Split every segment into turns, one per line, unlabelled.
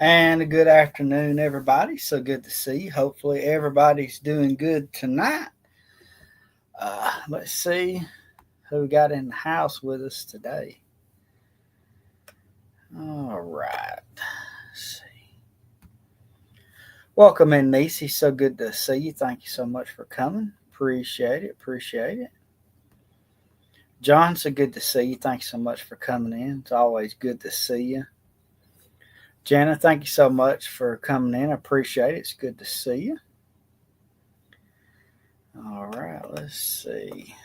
And a good afternoon, everybody. So good to see you. Hopefully, everybody's doing good tonight. Let's see who we got in the house with us today. All right. Let's see. Welcome in, Nisi. So good to see you. Thank you so much for coming. Appreciate it. Appreciate it. John, so good to see you. Thank you so much for coming in. It's always good to see you. Jana, thank you so much for coming in. I appreciate it. It's good to see you. All right, let's see.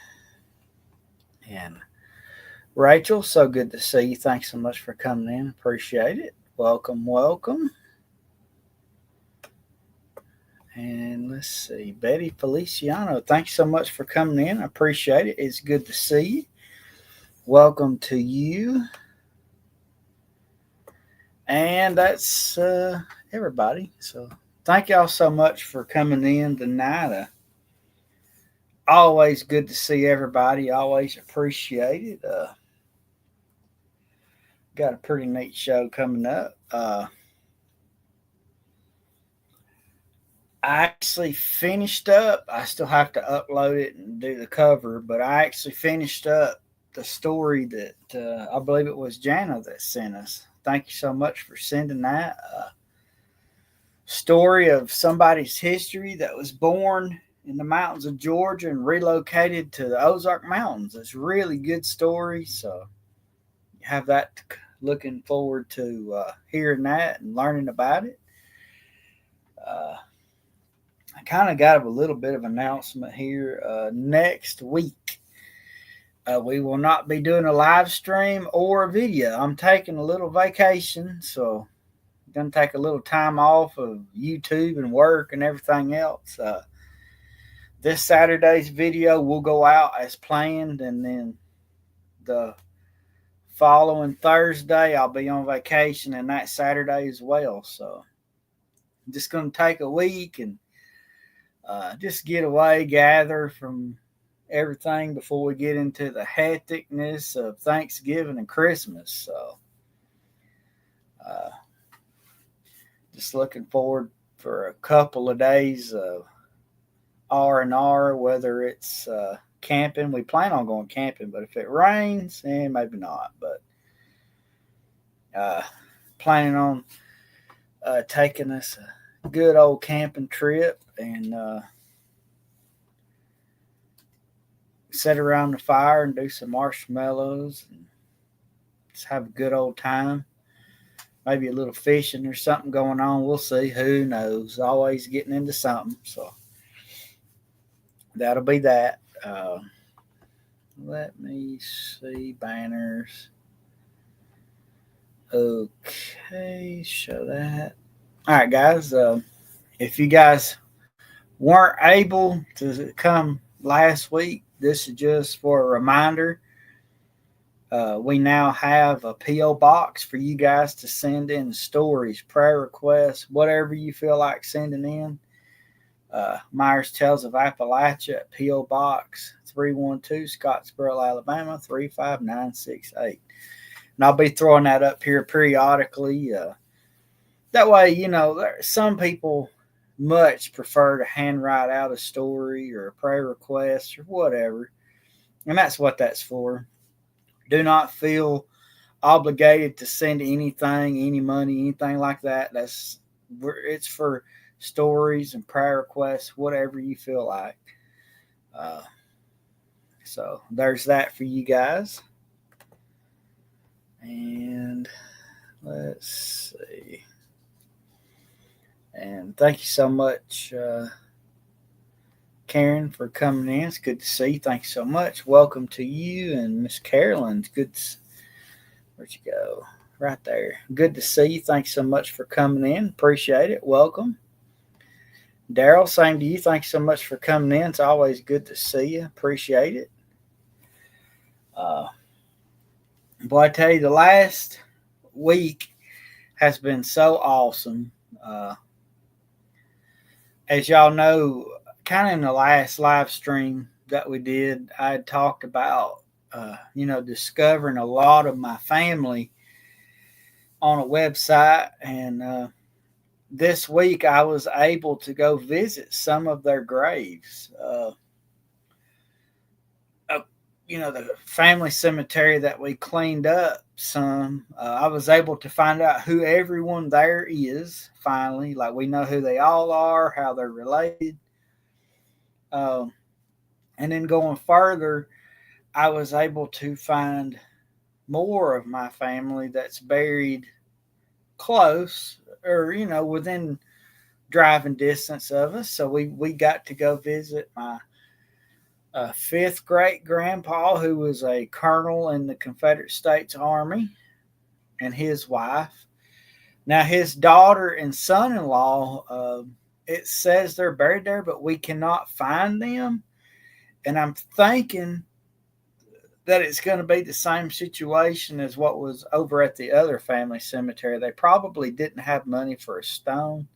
And Rachel, so good to see you. Thanks so much for coming in. Appreciate it. Welcome, welcome. And let's see. Betty Feliciano, thanks so much for coming in. I appreciate it. It's good to see you. Welcome to you. And that's everybody. So thank y'all so much for coming in tonight. Always good to see everybody. Always appreciate it. Got a pretty neat show coming up. I actually finished up. I still have to upload it and do the cover, but I actually finished up the story that I believe it was Jana that sent us. Thank you so much for sending that. Story of somebody's history that was born in the mountains of Georgia and relocated to the Ozark Mountains. It's a really good story. So you have that looking forward to hearing that and learning about it. I kind of got a little bit of announcement here. Next week, we will not be doing a live stream or a video. I'm taking a little vacation, so I'm going to take a little time off of YouTube and work and everything else. This Saturday's video will go out as planned, and then the following Thursday, I'll be on vacation, and that Saturday as well. So I'm just going to take a week and just get away, gather from everything before we get into the hecticness of Thanksgiving and Christmas. So just looking forward for a couple of days of R&R, whether it's camping. We plan on going camping, but if it rains, maybe not. But planning on taking us a good old camping trip and sit around the fire and do some marshmallows and just have a good old time. Maybe a little fishing or something going on. We'll see. Who knows? Always getting into something. So that'll be that. Let me see banners. Okay, show that. All right, guys. If you guys weren't able to come last week, this is just for a reminder. We now have a P.O. box for you guys to send in stories, prayer requests, whatever you feel like sending in. Myers Tales of Appalachia at P.O. Box 312, Scottsboro, Alabama 35968. And I'll be throwing that up here periodically. That way, some people much prefer to handwrite out a story or a prayer request or whatever. And that's what that's for. Do not feel obligated to send anything, any money, anything like that. It's for stories and prayer requests, whatever you feel like. So there's that for you guys. And let's see. And thank you so much, Karen, for coming in. It's good to see you. Thank you so much. Welcome to you and Miss Carolyn. It's good. Where'd you go? Right there. Good to see you. Thanks so much for coming in. Appreciate it. Welcome. Daryl, same to you. Thanks so much for coming in. It's always good to see you. Appreciate it. Boy, I tell you, the last week has been so awesome. As y'all know, kind of in the last live stream that we did, I had talked about, discovering a lot of my family on a website, and this week I was able to go visit some of their graves. Uh, the family cemetery that we cleaned up some. I was able to find out who everyone there is. Finally, like we know who they all are, how they're related. Um, and then going further, I was able to find more of my family that's buried close or within driving distance of us. So we got to go visit my fifth great grandpa, who was a colonel in the Confederate States Army, and his wife. Now his daughter and son-in-law, it says they're buried there, but we cannot find them. And I'm thinking that it's going to be the same situation as what was over at the other family cemetery. They probably didn't have money for a stone,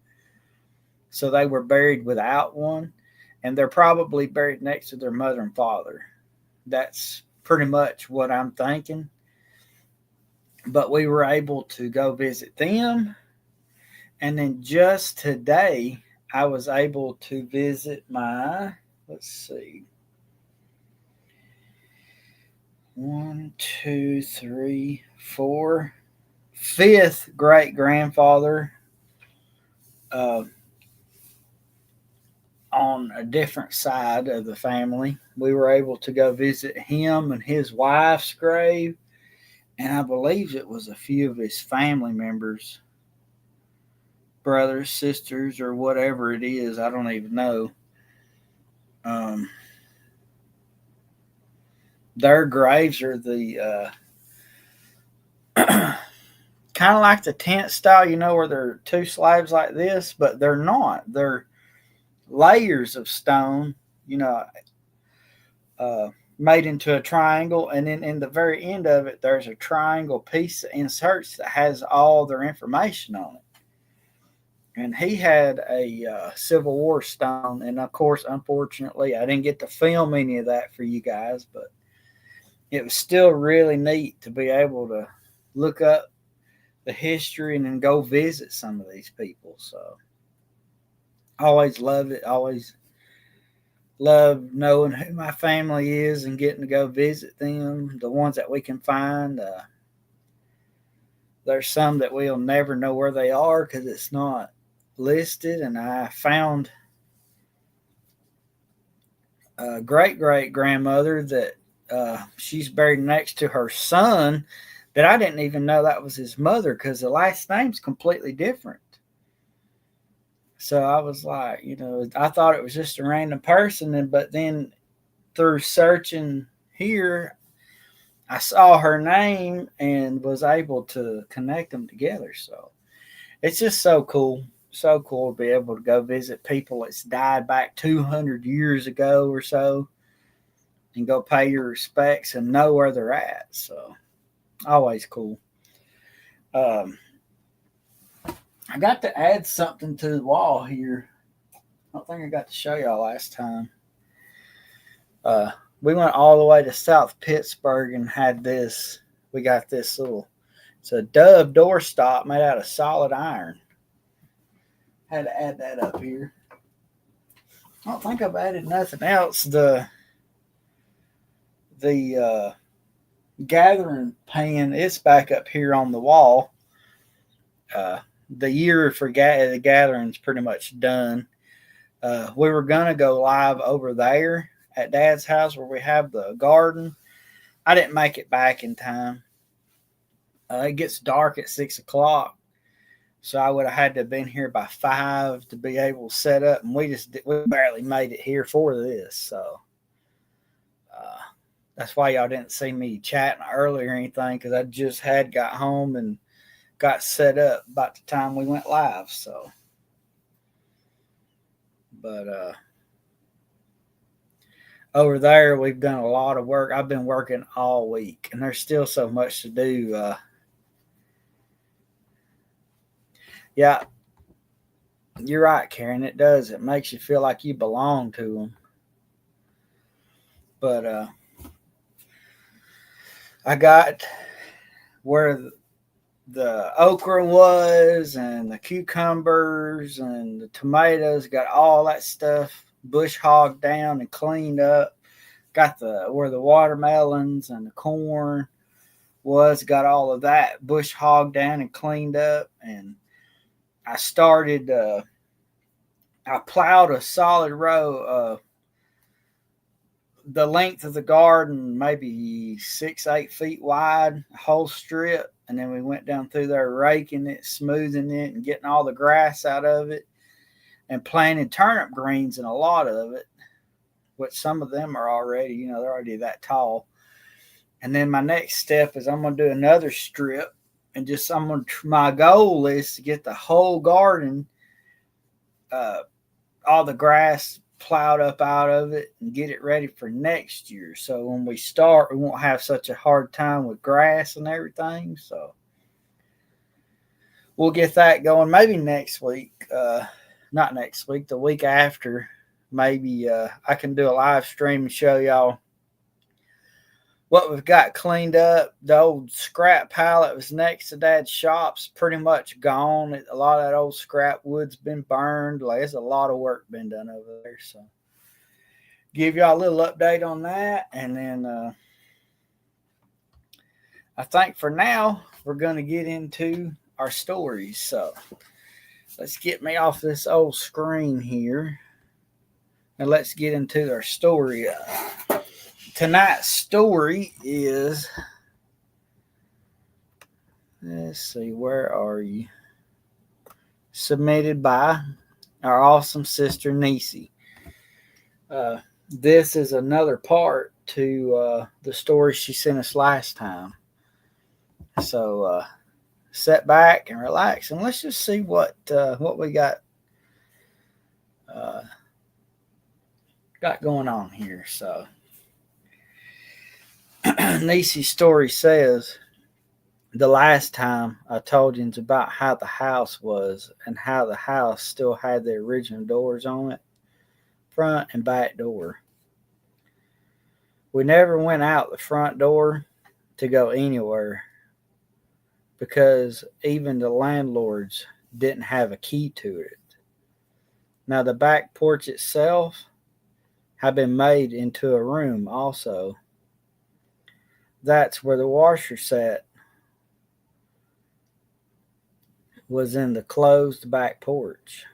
so they were buried without one, and they're probably buried next to their mother and father. That's pretty much what I'm thinking. But we were able to go visit them, and then just today I was able to visit my, let's see, one, two, three, four, fifth great grandfather, uh, on a different side of the family. We were able to go visit him and his wife's grave, and I believe it was a few of his family members, brothers, sisters, or whatever it is. I don't even know. Um, their graves are the kind of like the tent style, where there are two slabs like this, but they're not. They're layers of stone, you know, uh, made into a triangle, and then in the very end of it, there's a triangle piece that inserts that has all their information on it. And he had a Civil War stone, and of course, unfortunately, I didn't get to film any of that for you guys, but it was still really neat to be able to look up the history and then go visit some of these people. So, I always loved it. Always love knowing who my family is and getting to go visit them, the ones that we can find. There's some that we'll never know where they are because it's not listed. And I found a great great grandmother that she's buried next to her son that I didn't even know that was his mother because the last name's completely different. So I was like, I thought it was just a random person, but then through searching here, I saw her name and was able to connect them together. So it's just so cool to be able to go visit people that's died back 200 years ago or so, and go pay your respects and know where they're at. So always cool. Um, I got to add something to the wall here. I don't think I got to show y'all last time. Uh, we went all the way to South Pittsburgh and had this. We got this it's a Dove doorstop made out of solid iron. Had to add that up here. I don't think I've added nothing else. The gathering pan, it's back up here on the wall. The year for the gathering's pretty much done. We were gonna go live over there at Dad's house where we have the garden. I didn't make it back in time. It gets dark at 6 o'clock, so I would have had to have been here by 5 to be able to set up, and we barely made it here for this. So that's why y'all didn't see me chatting earlier or anything, because I just had got home and got set up about the time we went live. So, but over there we've done a lot of work. I've been working all week, and there's still so much to do. Yeah, you're right, Karen. It does. It makes you feel like you belong to them. But I got where the okra was, and the cucumbers and the tomatoes. Got all that stuff bush hogged down and cleaned up. Got the where the watermelons and the corn was. Got all of that bush hogged down and cleaned up. And I started. I plowed a solid row. The length of the garden, maybe 6-8 feet wide, a whole strip. And then we went down through there raking it, smoothing it, and getting all the grass out of it, and planted turnip greens in a lot of it, which some of them are already, they're already that tall. And then my next step is I'm going to do another strip, and my goal is to get the whole garden, all the grass plowed up out of it, and get it ready for next year. So when we start, we won't have such a hard time with grass and everything. So we'll get that going maybe next week. Not next week, the week after. Maybe I can do a live stream and show y'all what we've got cleaned up. The old scrap pile that was next to Dad's shop's pretty much gone. A lot of that old scrap wood's been burned. There's a lot of work been done over there. So give y'all a little update on that. And then I think for now, we're going to get into our stories. So let's get me off this old screen here. And let's get into our story. Tonight's story is, let's see, where are you? Submitted by our awesome sister, Nisi. This is another part to the story she sent us last time. So sit back and relax, and let's just see what we got going on here. So Nisi's story says, the last time I told you about how the house was and how the house still had the original doors on it, front and back door. We never went out the front door to go anywhere because even the landlords didn't have a key to it. Now the back porch itself had been made into a room also. That's where the washer sat, was in the closed back porch.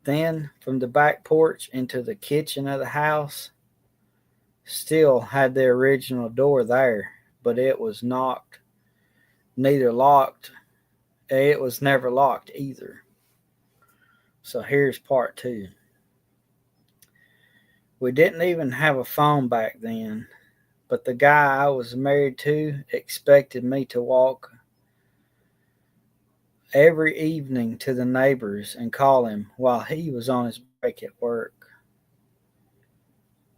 Then from the back porch into the kitchen of the house still had the original door there, but it was neither locked. It was never locked either. So here's part 2. We didn't even have a phone back then, but the guy I was married to expected me to walk every evening to the neighbors and call him while he was on his break at work.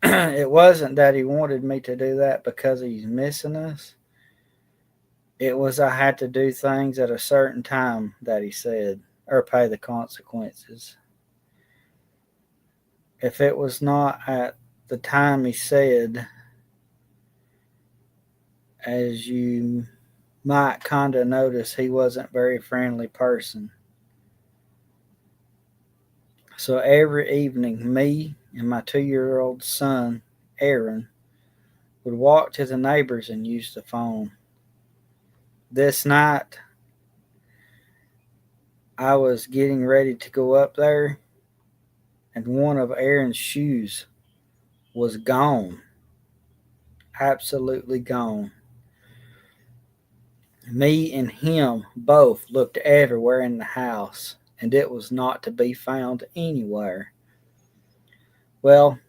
It wasn't that he wanted me to do that because he's missing us. It was I had to do things at a certain time that he said, or pay the consequences. If it was not at the time he said, as you might kind of notice, he wasn't a very friendly person. So every evening, me and my 2-year-old son, Aaron, would walk to the neighbors and use the phone. This night, I was getting ready to go up there, and one of Aaron's shoes was gone. Absolutely gone. Me and him both looked everywhere in the house, and it was not to be found anywhere. Well,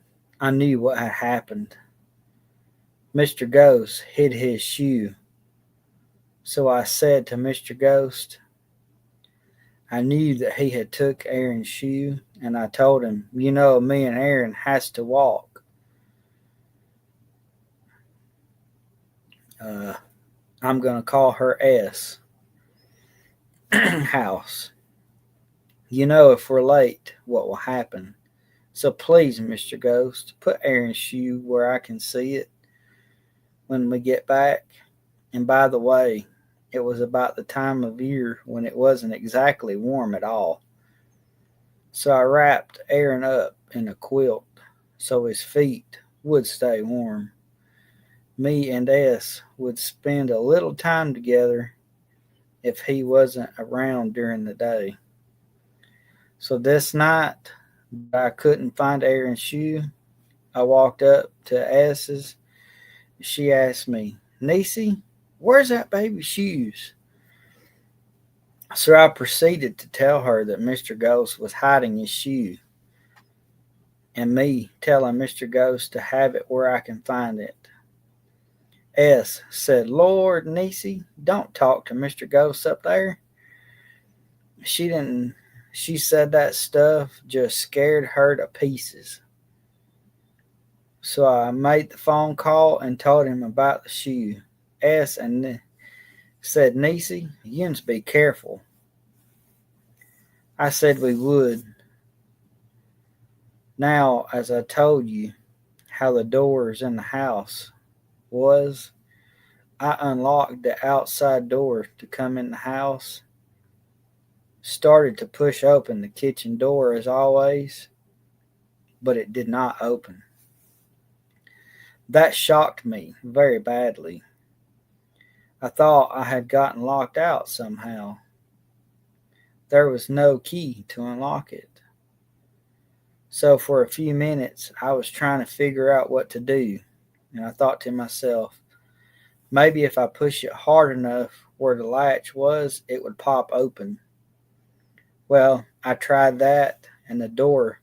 I knew what had happened. Mr. Ghost hid his shoe. So I said to Mr. Ghost, I knew that he had took Aaron's shoe, and I told him, me and Aaron has to walk. I'm going to call her S. House. If we're late, what will happen? So please, Mr. Ghost, put Aaron's shoe where I can see it when we get back. And by the way, It was about the time of year when it wasn't exactly warm at all. So I wrapped Aaron up in a quilt so his feet would stay warm. Me and S would spend a little time together if he wasn't around during the day. So this night that I couldn't find Aaron's shoe, I walked up to S's. She asked me, "Niecy, where's that baby's shoes?" So I proceeded to tell her that Mr. Ghost was hiding his shoe, and me telling Mr. Ghost to have it where I can find it. S said, "Lord, Niecy, don't talk to Mr. Ghost up there." She didn't. She said that stuff just scared her to pieces. So I made the phone call and told him about the shoe. S and said, "Niecy, you must be careful." I said we would. Now, as I told you how the doors in the house was, I unlocked the outside door to come in the house, started to push open the kitchen door as always, but it did not open. That shocked me very badly. I thought I had gotten locked out somehow. There was no key to unlock it. So for a few minutes, I was trying to figure out what to do, and I thought to myself, maybe if I push it hard enough where the latch was, it would pop open. Well, I tried that, and the door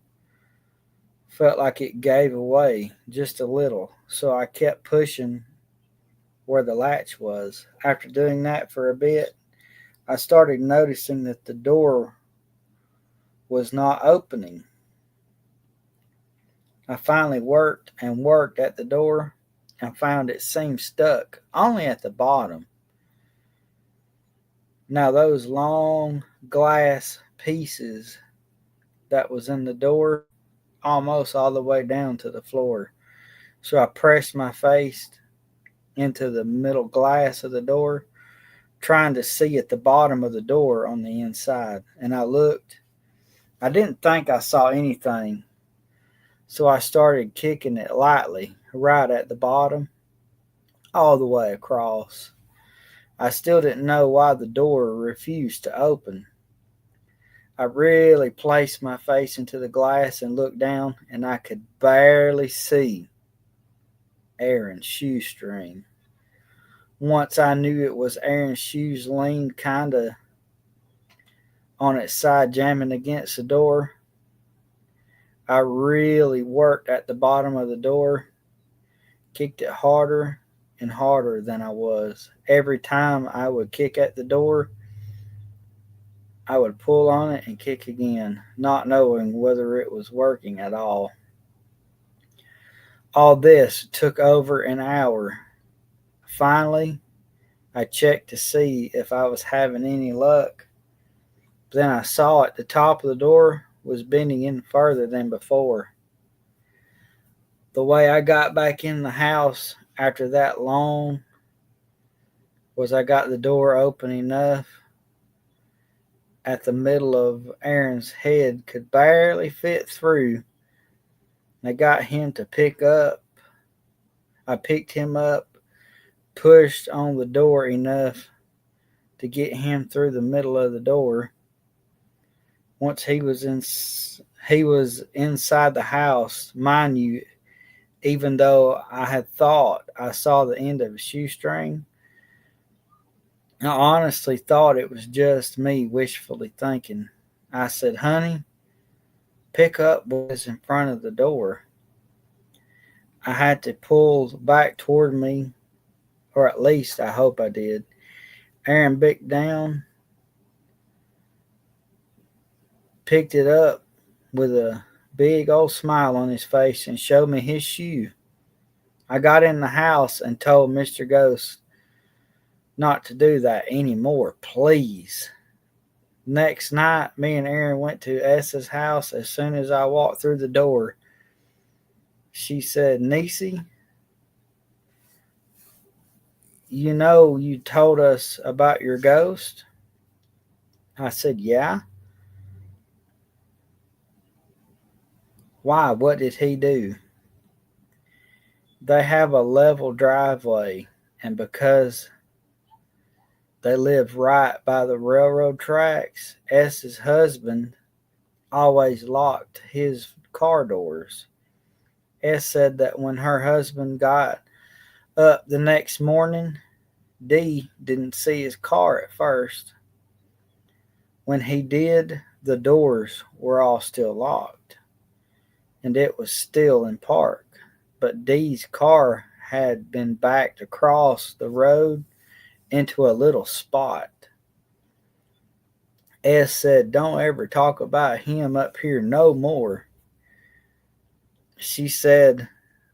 felt like it gave away just a little, so I kept pushing where the latch was. After doing that for a bit, I started noticing that the door was not opening. I finally worked and worked at the door and found it seemed stuck only at the bottom. Now those long glass pieces that was in the door almost all the way down to the floor. So I pressed my face into the middle glass of the door, trying to see at the bottom of the door on the inside. And I looked. I didn't think I saw anything, so I started kicking it lightly right at the bottom, all the way across. I still didn't know why the door refused to open. I really placed my face into the glass and looked down, and I could barely see Aaron's shoestring. Once I knew it was Aaron's shoes leaned kinda on its side jamming against the door. I really worked at the bottom of the door, kicked it harder and harder than I was. Every time I would kick at the door, I would pull on it and kick again, not knowing whether it was working at all. All this took over an hour. Finally, I checked to see if I was having any luck. Then I saw at the top of the door was bending in further than before. The way I got back in the house after that long was I got the door open enough at the middle of Aaron's head could barely fit through. I got him to pick up. I picked him up, pushed on the door enough to get him through the middle of the door. Once he was inside the house, mind you, even though I had thought I saw the end of a shoestring, I honestly thought it was just me wishfully thinking. I said, "Honey, pick up what is in front of the door." I had to pull back toward me, or at least I hope I did. Aaron bit down, picked it up with a big old smile on his face, and showed me his shoe. I got in the house and told Mr. Ghost not to do that anymore, please. Next night, me and Aaron went to S's house. As soon as I walked through the door, she said, "Niecy, You told us about your ghost? I said, yeah. Why? What did he do? They have a level driveway, and because they live right by the railroad tracks, S's husband always locked his car doors. S said that when her husband got up the next morning, D didn't see his car at first. When he did, the doors were all still locked, and it was still in park. But D's car had been backed across the road into a little spot. S said, "Don't ever talk about him up here no more." She said,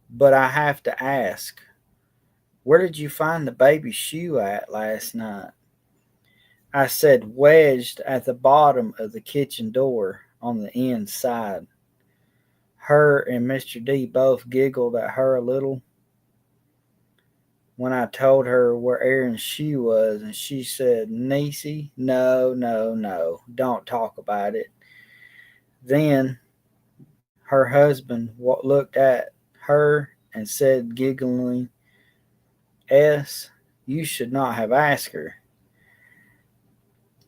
"But I have to ask, where did you find the baby's shoe at last night?" I said, "Wedged at the bottom of the kitchen door on the inside." Her and Mr. D both giggled at her a little when I told her where Aaron's shoe was, and she said, "Niecy, no, no, no, don't talk about it." Then her husband looked at her and said gigglingly, "S, you should not have asked her."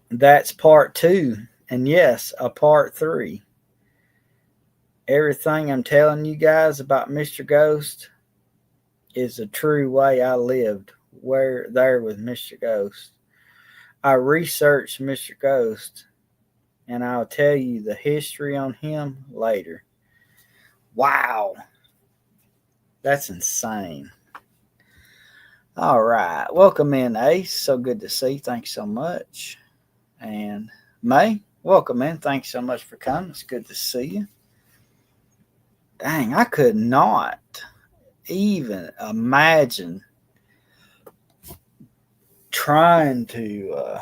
That's part two, and yes, a part three. Everything I'm telling you guys about Mr. Ghost is the true way I lived there with Mr. Ghost. I researched Mr. Ghost, and I'll tell you the history on him later. Wow, that's insane. All right, welcome in, Ace. So good to see you. Thanks so much. And May, welcome in. Thanks so much for coming. It's good to see you. Dang, I could not even imagine trying to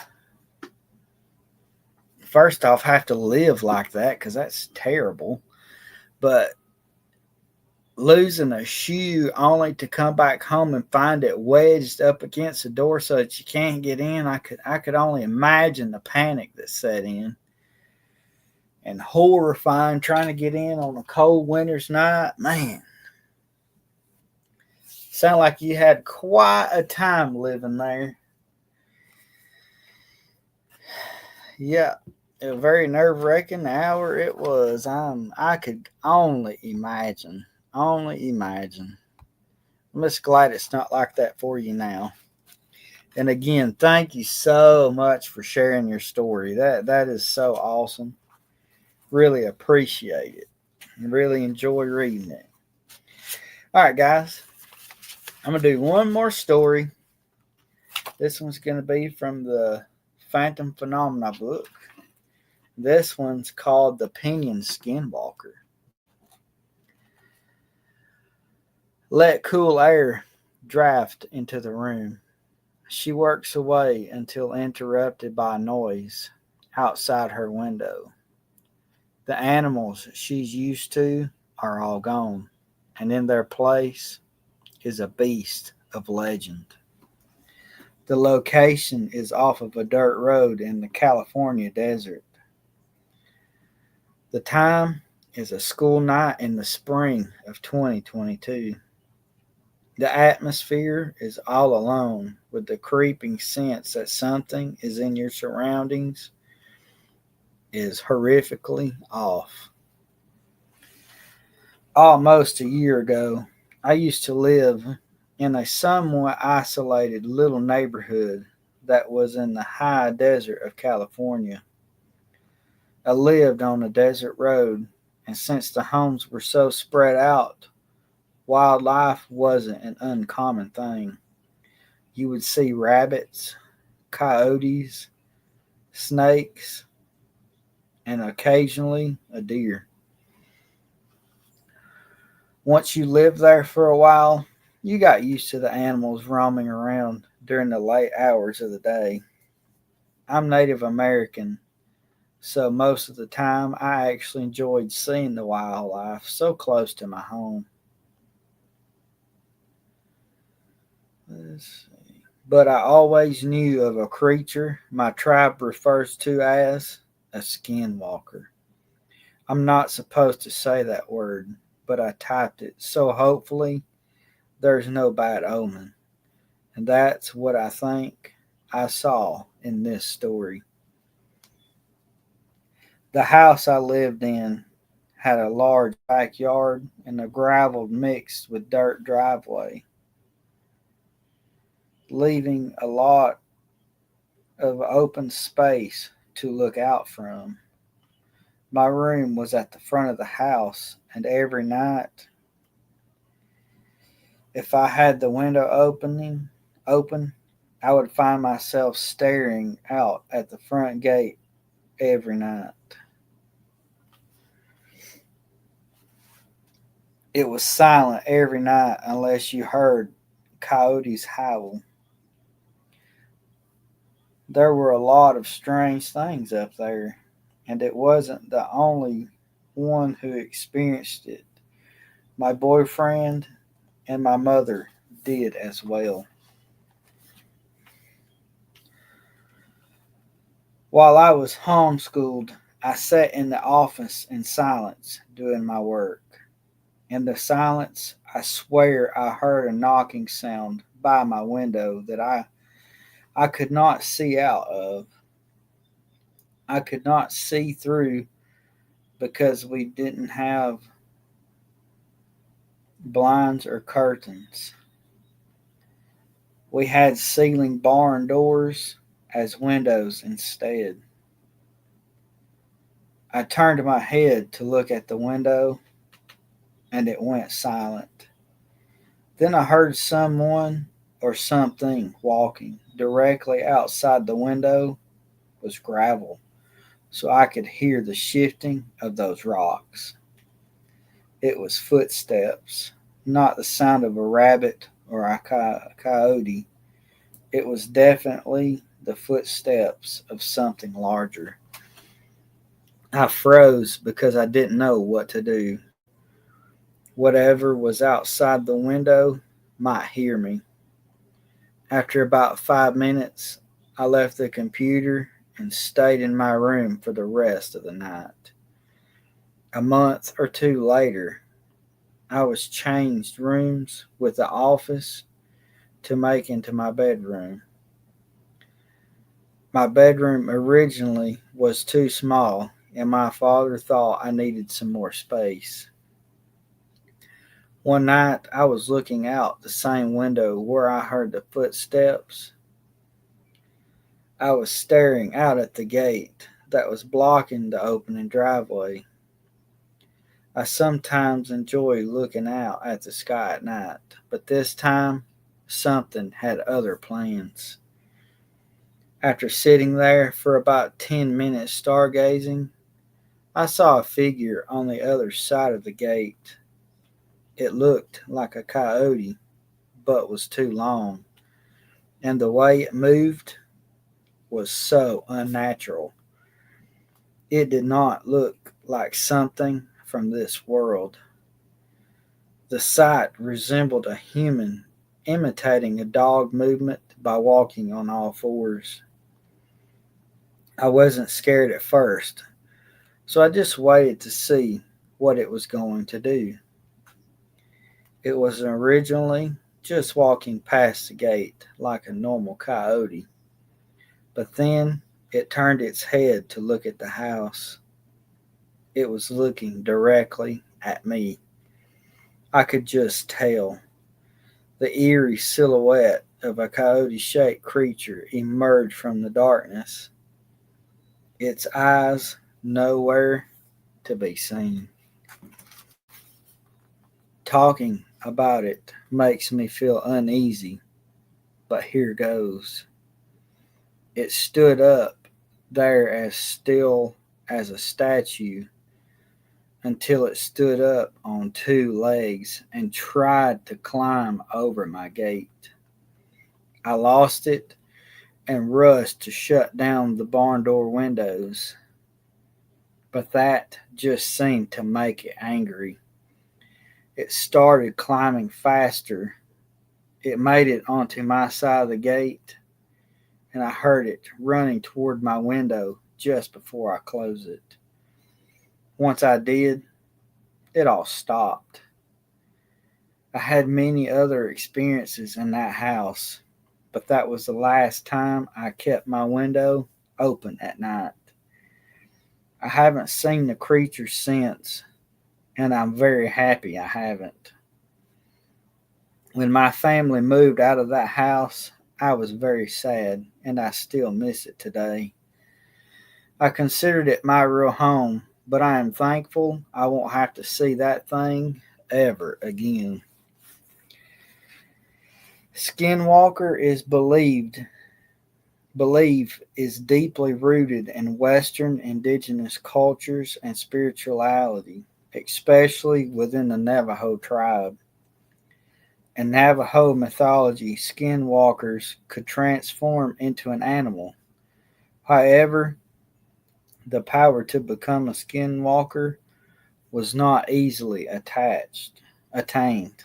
first off have to live like that, because that's terrible. But losing a shoe only to come back home and find it wedged up against the door so that you can't get in, I could only imagine the panic that set in. And horrifying trying to get in on a cold winter's night. Man, sound like you had quite a time living there. Yeah, a very nerve-wracking hour it was. I could only imagine. Only imagine. I'm just glad it's not like that for you now. And again, thank you so much for sharing your story. That is so awesome. Really appreciate it. And really enjoy reading it. All right, guys. I'm going to do one more story. This one's going to be from the Phantom Phenomena book. This one's called The Pinion Skinwalker. Let cool air draft into the room. She works away until interrupted by noise outside her window. The animals she's used to are all gone, and in their place is a beast of legend. The location is off of a dirt road in the California desert. The time is a school night in the spring of 2022. The atmosphere is all alone with the creeping sense that something is in your surroundings is horrifically off. Almost a year ago, I used to live in a somewhat isolated little neighborhood that was in the high desert of California. I lived on a desert road, and since the homes were so spread out, wildlife wasn't an uncommon thing. You would see rabbits, coyotes, snakes, and occasionally a deer. Once you lived there for a while, you got used to the animals roaming around during the late hours of the day. I'm Native American, so most of the time I actually enjoyed seeing the wildlife so close to my home. Let's see. but I always knew of a creature my tribe refers to as a skinwalker. I'm not supposed to say that word, but I typed it, so hopefully there's no bad omen. And that's what I think I saw in this story. The house I lived in had a large backyard and a gravel mixed with dirt driveway, leaving a lot of open space to look out from. My room was at the front of the house, and every night, if I had the window open, I would find myself staring out at the front gate every night. It was silent every night unless you heard coyotes howl. There were a lot of strange things up there, and it wasn't the only one who experienced it. My boyfriend and my mother did as well. While I was homeschooled, I sat in the office in silence doing my work. In the silence, I swear I heard a knocking sound by my window that I could not see out of. I could not see through because we didn't have blinds or curtains. We had ceiling barn doors as windows instead. I turned my head to look at the window and it went silent. Then I heard someone or something walking. Directly outside the window was gravel, so I could hear the shifting of those rocks. It was footsteps, not the sound of a rabbit or a coyote. It was definitely the footsteps of something larger. I froze because I didn't know what to do. Whatever was outside the window might hear me. After about 5 minutes, I left the computer and stayed in my room for the rest of the night. A month or two later, I was changed rooms with the office to make into my bedroom. My bedroom originally was too small, and my father thought I needed some more space. One night, I was looking out the same window where I heard the footsteps. I was staring out at the gate that was blocking the opening driveway. I sometimes enjoy looking out at the sky at night, but this time something had other plans. After sitting there for about 10 minutes stargazing, I saw a figure on the other side of the gate. It looked like a coyote, but was too long, and the way it moved was so unnatural. It did not look like something from this world. The sight resembled a human imitating a dog movement by walking on all fours. I wasn't scared at first, so I just waited to see what it was going to do. It was originally just walking past the gate like a normal coyote, but then it turned its head to look at the house. It was looking directly at me. I could just tell. The eerie silhouette of a coyote shaped creature emerged from the darkness, its eyes nowhere to be seen. Talking about it makes me feel uneasy, but here goes. It stood up there as still as a statue until it stood up on two legs and tried to climb over my gate. I lost it and rushed to shut down the barn door windows, but that just seemed to make it angry. It started climbing faster, It made it onto my side of the gate, and I heard it running toward my window just before I closed it. Once I did, it all stopped. I had many other experiences in that house, but that was the last time I kept my window open at night. I haven't seen the creature since, and I'm very happy I haven't. When my family moved out of that house, I was very sad, and I still miss it today. I considered it my real home, but I am thankful I won't have to see that thing ever again. Skinwalker is belief is deeply rooted in Western indigenous cultures and spirituality, especially within the Navajo tribe. In Navajo mythology, skinwalkers could transform into an animal. However, the power to become a skinwalker was not easily attained.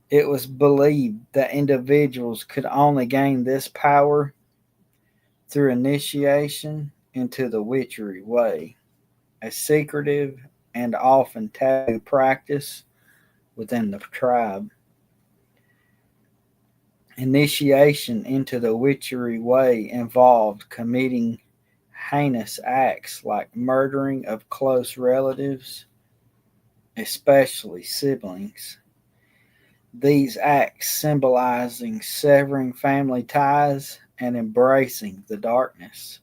It was believed that individuals could only gain this power through initiation into the witchery way, a secretive and often taboo practice within the tribe. Initiation into the witchery way involved committing heinous acts like murdering of close relatives, especially siblings. These acts symbolizing severing family ties and embracing the darkness.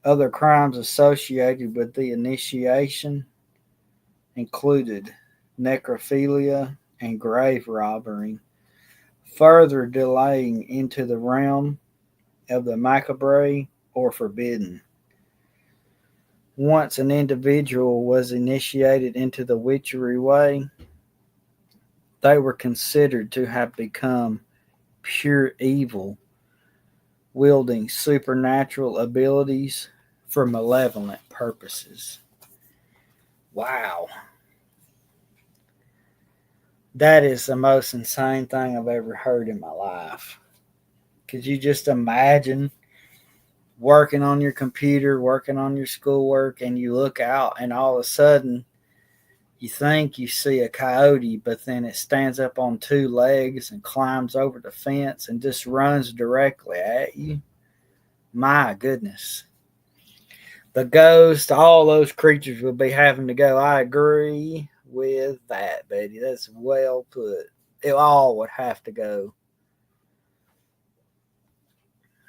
Other crimes associated with the initiation included necrophilia and grave robbery, further delaying into the realm of the macabre or forbidden. Once an individual was initiated into the witchery way, they were considered to have become pure evil, wielding supernatural abilities for malevolent purposes. Wow. That is the most insane thing I've ever heard in my life. Could you just imagine working on your computer, working on your schoolwork, and you look out and all of a sudden you think you see a coyote, but then it stands up on two legs and climbs over the fence and just runs directly at you? My goodness. The ghost, all those creatures would be having to go. I agree with that, Betty. That's well put. It all would have to go.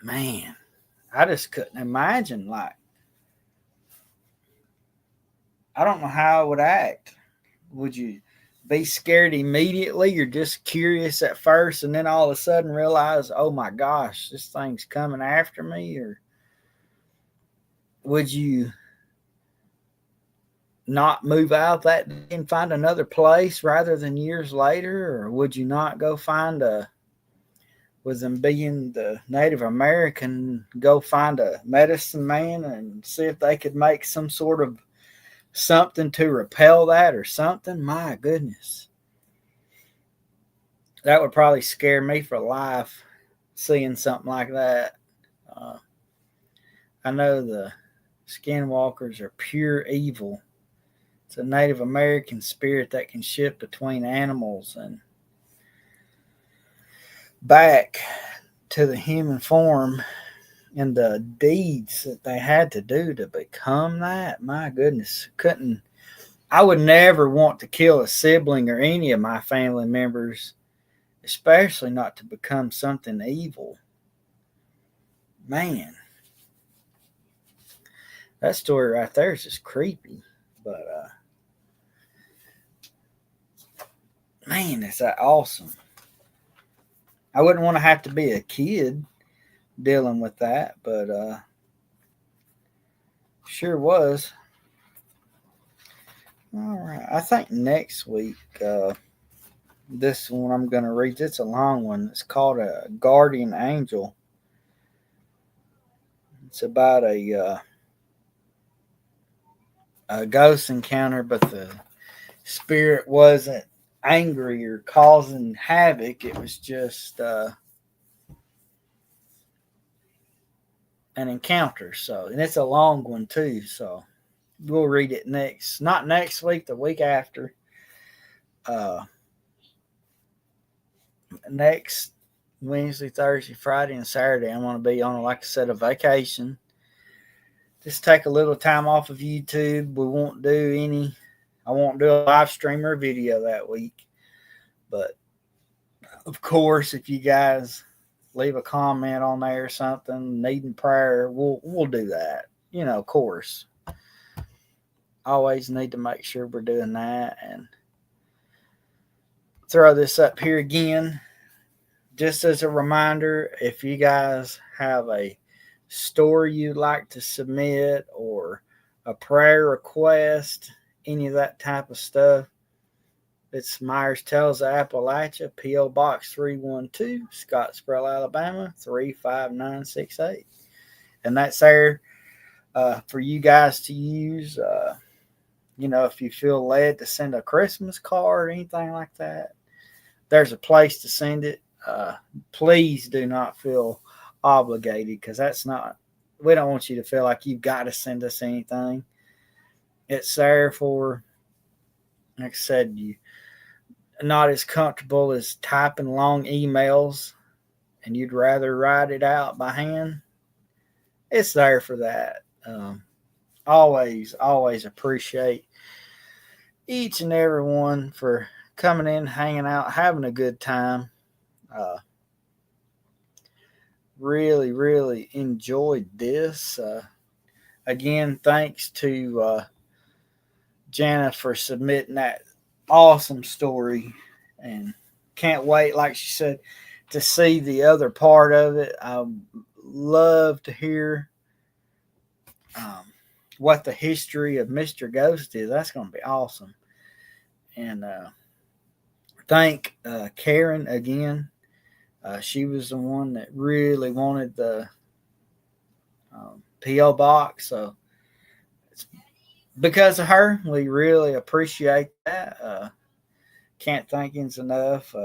Man, I just couldn't imagine. Like, I don't know how I would act. Would you be scared immediately? You're just curious at first, and then all of a sudden realize, oh my gosh, this thing's coming after me? Or would you not move out that day and find another place rather than years later? Or would you not go find with them being the Native American, go find a medicine man and see if they could make some sort of something to repel that or something? My goodness. That would probably scare me for life, seeing something like that. Uh, I know the skinwalkers are pure evil. It's a Native American spirit that can shift between animals and back to the human form, and the deeds that they had to do to become that. My goodness, couldn't I would never want to kill a sibling or any of my family members, especially not to become something evil. Man, that story right there is just creepy. But man, is that awesome. I wouldn't want to have to be a kid dealing with that, but sure was. All right, I think next week, this one I'm going to read. It's a long one. It's called a guardian angel. It's about a ghost encounter, but the spirit wasn't angry or causing havoc. It was just an encounter. So, and it's a long one too. So we'll read it not next week, the week after. Next Wednesday, Thursday, Friday, and Saturday, I'm going to be on, like I said, a vacation. Just take a little time off of YouTube. I won't do a live stream or video that week. But of course, if you guys leave a comment on there or something, needing prayer, we'll do that. Of course. Always need to make sure we're doing that. And throw this up here again. Just as a reminder, if you guys have a story you'd like to submit or a prayer request, any of that type of stuff, it's Myers Tales of Appalachia, P.O. Box 312, Scottsboro, Alabama, 35968. And that's there for you guys to use. If you feel led to send a Christmas card or anything like that, there's a place to send it. Please do not feel obligated, because we don't want you to feel like you've got to send us anything. It's there for, like I said, you not as comfortable as typing long emails and you'd rather write it out by hand. It's there for that. Always appreciate each and every one for coming in, hanging out, having a good time. Really, really enjoyed this. Again, thanks to Jana for submitting that awesome story, and can't wait, like she said, to see the other part of it. I love to hear what the history of Mr. Ghost is. That's going to be awesome. And thank Karen again. She was the one that really wanted the P.O. box. So it's because of her. We really appreciate that. Can't thank you enough.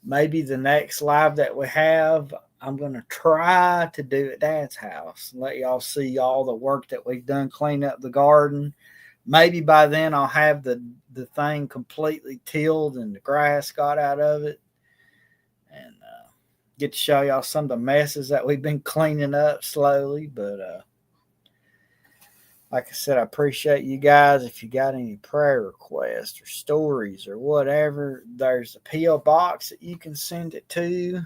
Maybe the next live that we have, I'm going to try to do at Dad's house. Let y'all see all the work that we've done, clean up the garden. Maybe by then I'll have the thing completely tilled and the grass got out of it. And get to show y'all some of the messes that we've been cleaning up slowly. But like I said, I appreciate you guys. If you got any prayer requests or stories or whatever, there's a P.O. box that you can send it to.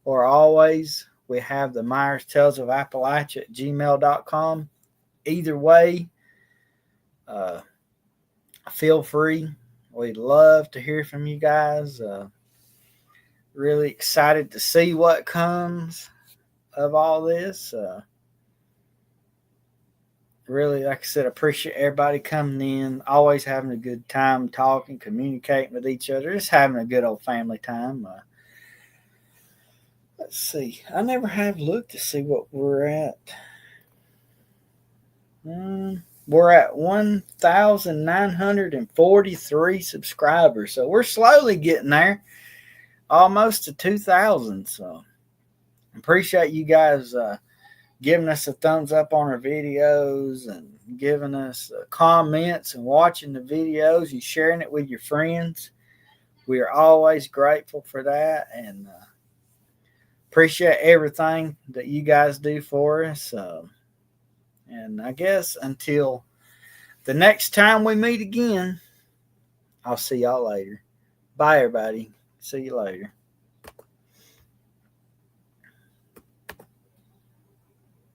Or always, we have the Myers Tales of Appalachia at gmail.com. Either way, feel free. We'd love to hear from you guys. Really excited to see what comes of all this. Really, like I said, appreciate everybody coming in. Always having a good time talking, communicating with each other. Just having a good old family time. Let's see. I never have looked to see what we're at. We're at 1,943 subscribers. So we're slowly getting there. Almost to 2,000. So appreciate you guys giving us a thumbs up on our videos and giving us comments and watching the videos and sharing it with your friends. We are always grateful for that, and appreciate everything that you guys do for us. And I guess until the next time we meet again, I'll see y'all later. Bye, everybody. See you later.